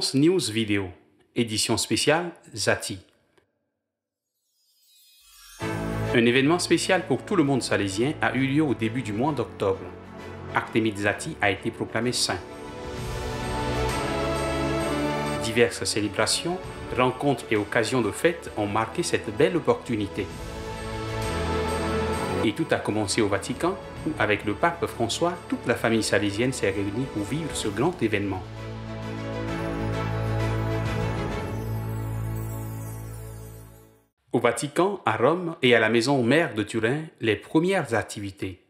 France News Vidéo, édition spéciale Zati. Un événement spécial pour tout le monde salésien a eu lieu au début du mois d'octobre. Artémide Zati a été proclamé saint. Diverses célébrations, rencontres et occasions de fêtes ont marqué cette belle opportunité. Et tout a commencé au Vatican, où, avec le pape François, toute la famille salésienne s'est réunie pour vivre ce grand événement. Au Vatican, à Rome et à la maison mère de Turin, les premières activités.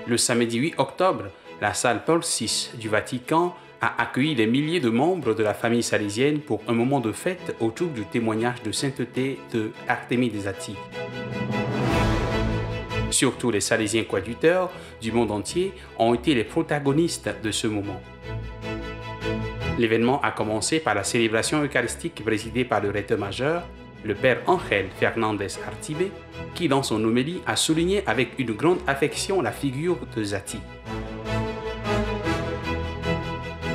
Le samedi 8 octobre, la salle Paul VI du Vatican a accueilli des milliers de membres de la famille salésienne pour un moment de fête autour du témoignage de sainteté de Artémide Zati. Surtout les Salésiens coadjuteurs du monde entier ont été les protagonistes de ce moment. L'événement a commencé par la célébration eucharistique présidée par le recteur majeur, le père Ángel Fernández Artime, qui dans son homélie a souligné avec une grande affection la figure de Zati.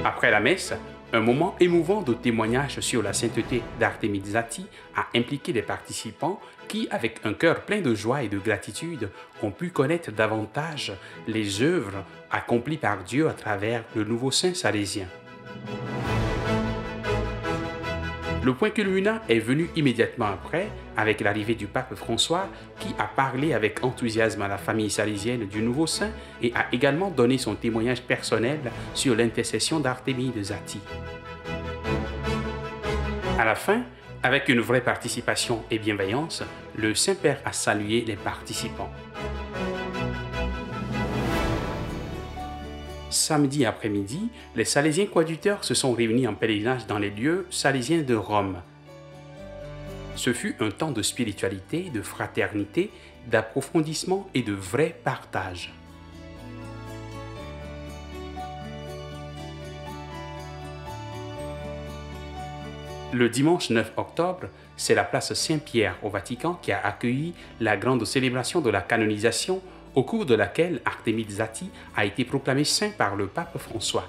Après la messe, un moment émouvant de témoignage sur la sainteté d'Artémide Zati a impliqué les participants qui, avec un cœur plein de joie et de gratitude, ont pu connaître davantage les œuvres accomplies par Dieu à travers le nouveau saint salésien. Le point culminant est venu immédiatement après, avec l'arrivée du pape François, qui a parlé avec enthousiasme à la famille salésienne du nouveau saint et a également donné son témoignage personnel sur l'intercession d'Artémide Zati. À la fin, avec une vraie participation et bienveillance, le Saint-Père a salué les participants. Samedi après-midi, les Salésiens coadjuteurs se sont réunis en pèlerinage dans les lieux salésiens de Rome. Ce fut un temps de spiritualité, de fraternité, d'approfondissement et de vrai partage. Le dimanche 9 octobre, c'est la place Saint-Pierre au Vatican qui a accueilli la grande célébration de la canonisation au cours de laquelle Artémide Zati a été proclamé saint par le pape François.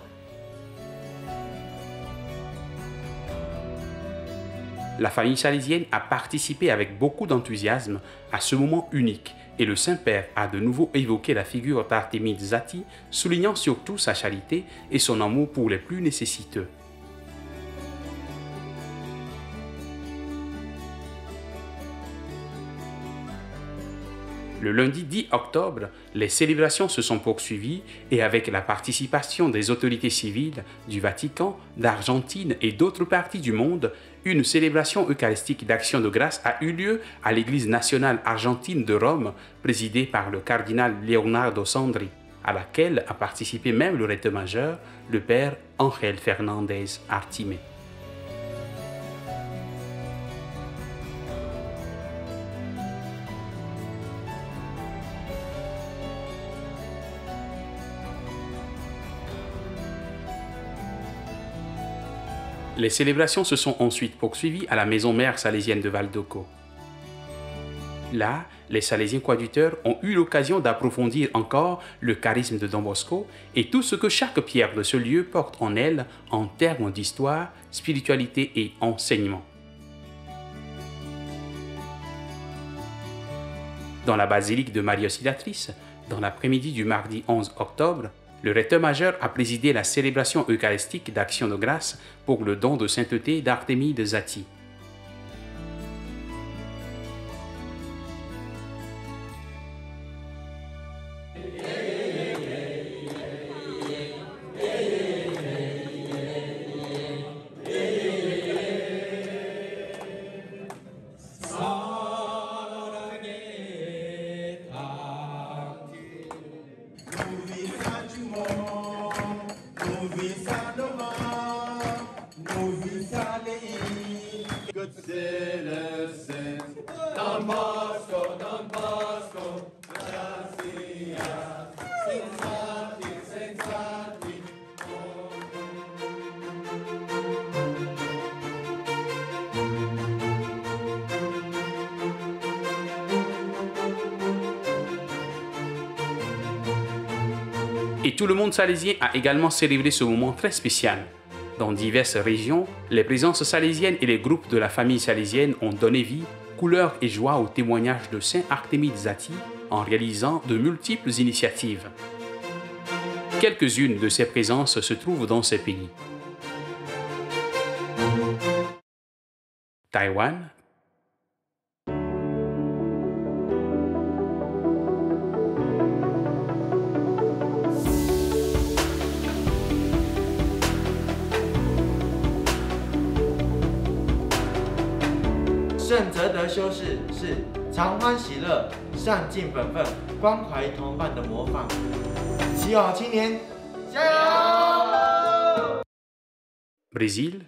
La famille salésienne a participé avec beaucoup d'enthousiasme à ce moment unique et le Saint-Père a de nouveau évoqué la figure d'Artémide Zati, soulignant surtout sa charité et son amour pour les plus nécessiteux. Le lundi 10 octobre, les célébrations se sont poursuivies et avec la participation des autorités civiles du Vatican, d'Argentine et d'autres parties du monde, une célébration eucharistique d'action de grâce a eu lieu à l'Église nationale argentine de Rome, présidée par le cardinal Leonardo Sandri, à laquelle a participé même le recteur majeur, le père Ángel Fernández Artime. Les célébrations se sont ensuite poursuivies à la maison mère salésienne de Valdoco. Là, les Salésiens coadjuteurs ont eu l'occasion d'approfondir encore le charisme de Don Bosco et tout ce que chaque pierre de ce lieu porte en elle en termes d'histoire, spiritualité et enseignement. Dans la basilique de Marie Auxiliatrice, dans l'après-midi du mardi 11 octobre, le recteur majeur a présidé la célébration eucharistique d'action de grâce pour le don de sainteté d'Artémide Zati. Et tout le monde salésien a également célébré ce moment très spécial. Dans diverses régions, les présences salésiennes et les groupes de la famille salésienne ont donné vie, couleur et joie au témoignage de Saint Artémide Zati en réalisant de multiples initiatives. Quelques-unes de ces présences se trouvent dans ces pays. Taïwan,圣哲德修士是常欢喜乐、善尽本分、关怀同伴的模范。祈好青年，加油！ Brésil,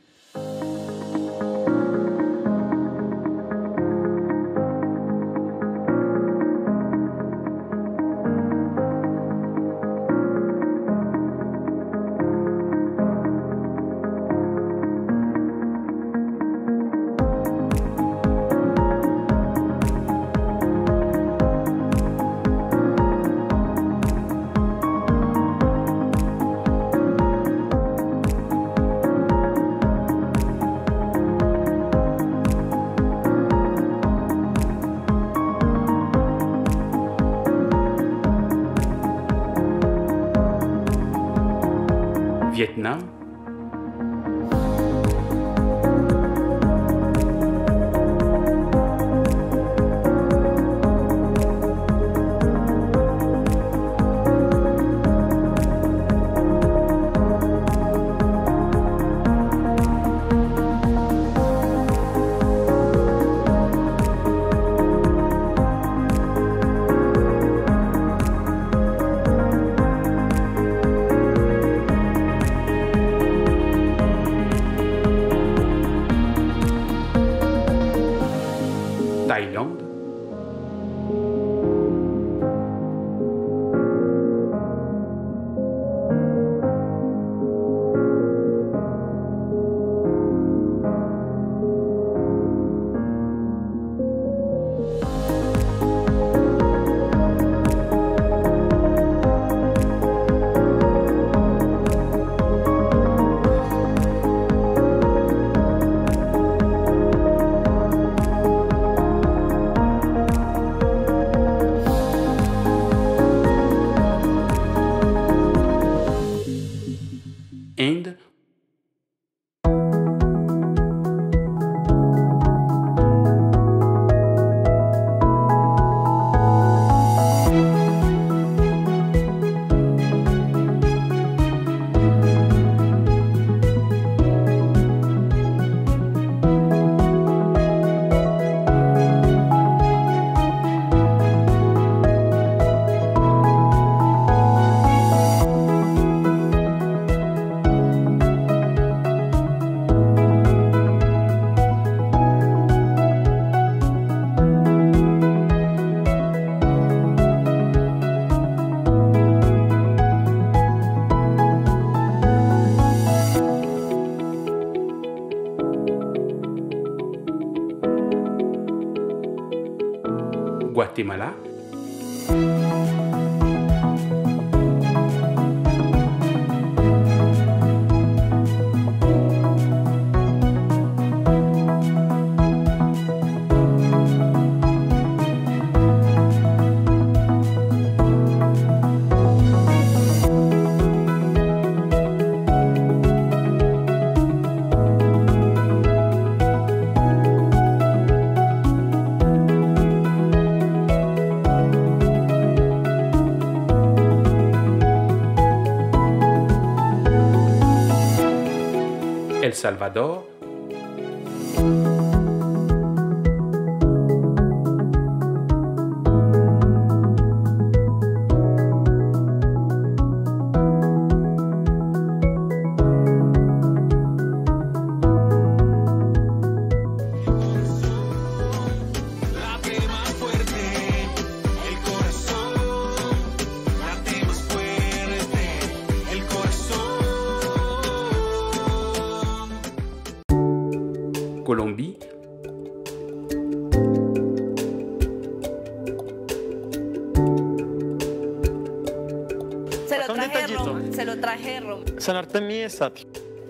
Vietnam, Thaïlande, Inde, Guatemala, El Salvador, se lo trajeron. Sanarte mi esat.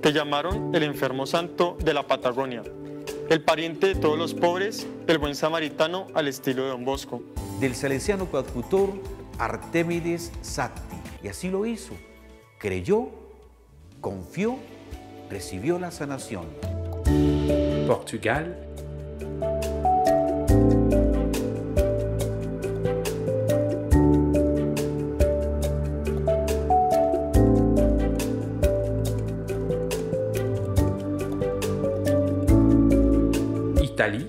Te llamaron el enfermo santo de la Patagonia, el pariente de todos los pobres, el buen samaritano al estilo de Don Bosco. Del salesiano coadjutor Artemides Satti. Y así lo hizo. Creyó, confió, recibió la sanación. Portugal, Italie,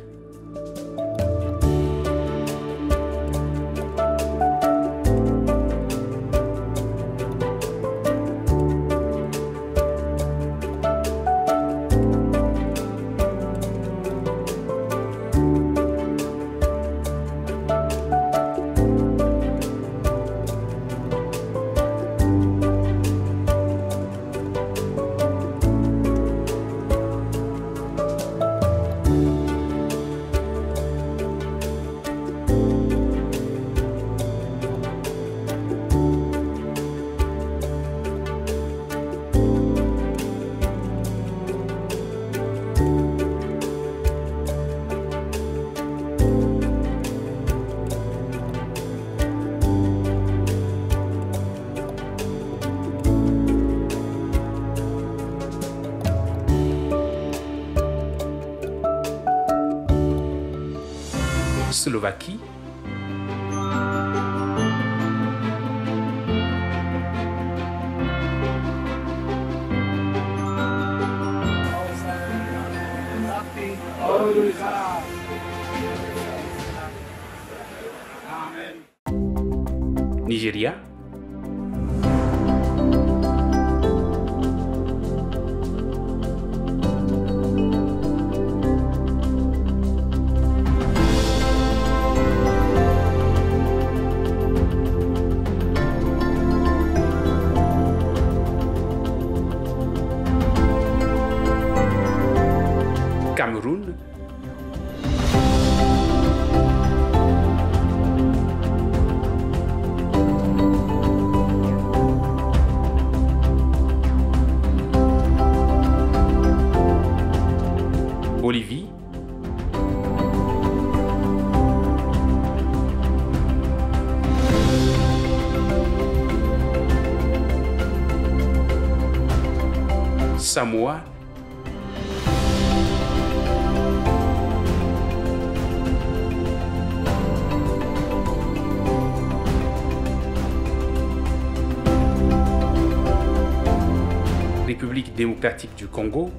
Slovaquie, Nigeria, Cameroun, Bolivie, Samoa, République démocratique du Congo,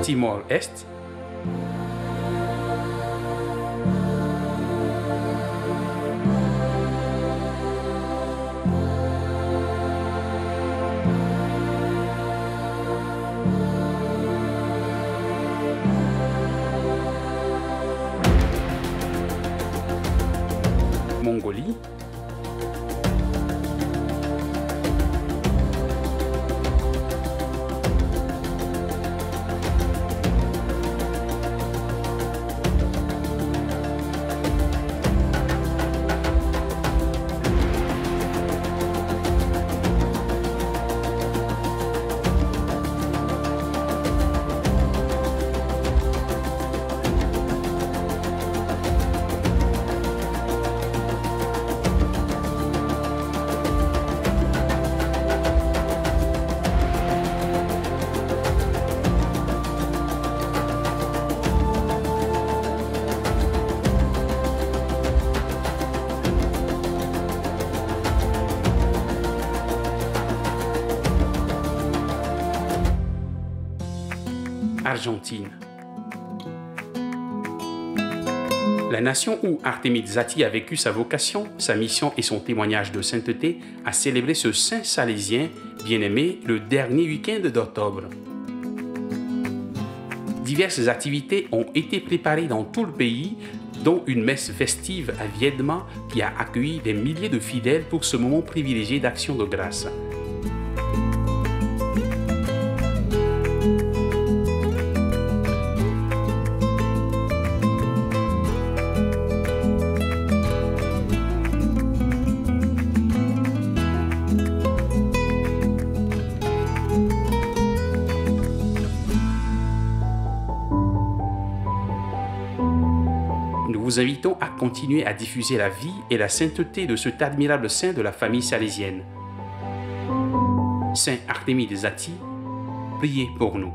Timor-Est, Mongolie, Argentine. La nation où Artémide Zati a vécu sa vocation, sa mission et son témoignage de sainteté a célébré ce saint salésien bien-aimé le dernier week-end d'octobre. Diverses activités ont été préparées dans tout le pays, dont une messe festive à Viedma qui a accueilli des milliers de fidèles pour ce moment privilégié d'action de grâce. Nous vous invitons à continuer à diffuser la vie et la sainteté de cet admirable saint de la famille salésienne. Saint Artémide Zati, priez pour nous.